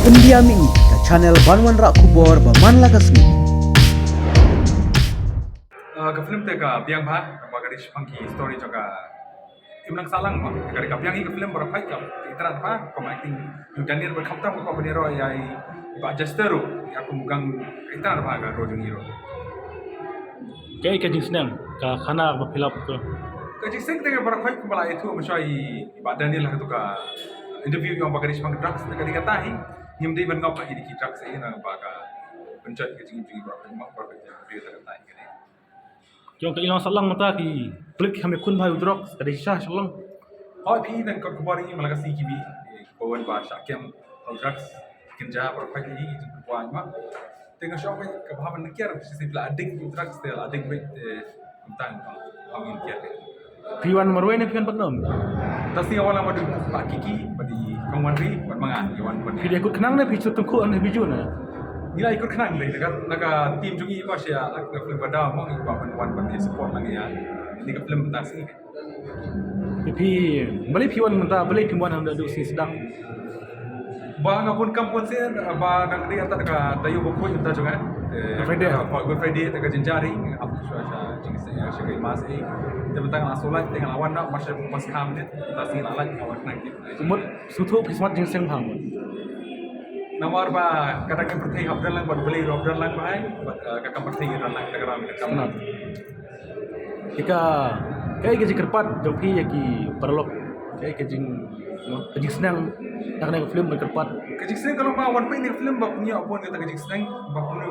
Pendiami ke channel Banwan Rak Kubor Baman Lagasmi. Ke film teka biang bah bagari pangki story juga imlang salang mah kari ka biang ke film berapa jam iteran apa kom acting yung Daniel berkhamtam ko benero yai ba Jesteru aku mugang iteran apa ka rojung hero Kaya jing senang ka khana ba philap to ka jiseng teka berapa ko bala itu masai ba Daniel lah tu ka interview yung bagari pang drugs na kadi katahi him dei ban ngop ka idi ki drugs ai na ba ka pencet ke jing berapa mah berapa interview ta katahi kadi jong ka ilang salang mata ki klik kami kun bhai udrok tadi syah salang और भी इधर कर कुबारी की मलका सी की भी पवन बादशाह के हम ड्रग्स किंजा और फाइट ही कुबारी में तेरे शॉप में कब हम क्या रख सकते हैं अडिक्ट ड्रग्स ते अडिक्ट में तंग हम इन क्या piwan marwai ne piwan patnom तस्नी वाला मधु बाकी की बड़ी कौमरी बदमांगान ये वन बड़ी pide kut kenang ne pichu tengku an biju na nilai ikut kenang deh dekat naga tim juga itu sih ya agak film pada mau ikut wan bandi support lagi ya ini ke film tasi pi balik piwan menta balik piwan ang dadu si sedang Bang apun kampun sih, bang nang dia tak dekat tayu buku itu tak juga. Good Friday tak jenjari, apa suara jenis sebagai mas ini. Tapi tengah solat tengah lawan nak masih pas kam ni, tak sih lalat kawan nak gitu. umut sutu pismat jing seng phang Nomor ba kata kan pertei habdan lang buat beli habdan lang bahai, kakak pertei dan lang tak ramai kam. sanat ika kaya ke jikerpat jong pi ki parlok kaya ke jing no jing senang nak naik film berkerpat Kajik seneng kalau ba wan pay ni film ba punya apun kata kajik seneng ba punya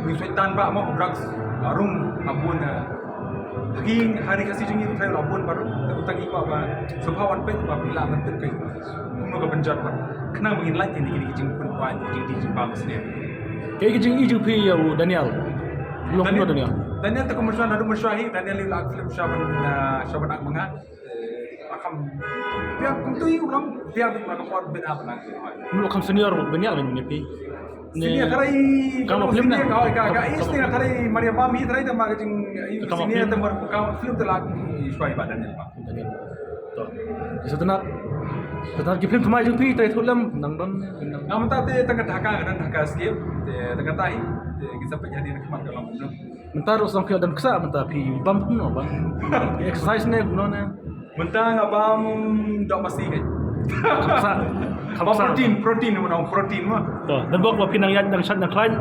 ni syaitan ba mau drugs arung apun Haking hari kasih jungi trail apun baru utang ikut ba sebab wan pay ba bila mentek kai kuno ka penjat ba kenang bangin like ni kini jing pun wan jing di jing bang sini kaya ke jing i jing pi ya Daniel belum Daniel Daniel tak kemudian ada mesyuahi Daniel lihat film Syaban ak mengat akan biar kuntui ulang biar mereka buat beda apa lagi belum kam senior Daniel ni pi Sini akarai kamu film na kau istri akarai Maria Bami akarai tak mak jing sini tempat kau film telah Syaban badan ni pak Daniel to setelah film kemai jing pi tai thulam nang don Nama tak tengah Dhaka kan Dhaka skip tengah tahi kita sampai jadi nak kemat dalam film mentar usang kaya dan kesa mentar pi bam no bang exercise ne no ne Mentang abang dok pasti kan kesa Abang protein mana protein mah to dan bok ba pinang yan dang shat nang klain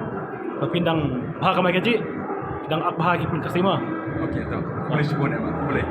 ba pindang ha kamai kaji dang ak bahagi pun kasima Okey tahu boleh sebut nama boleh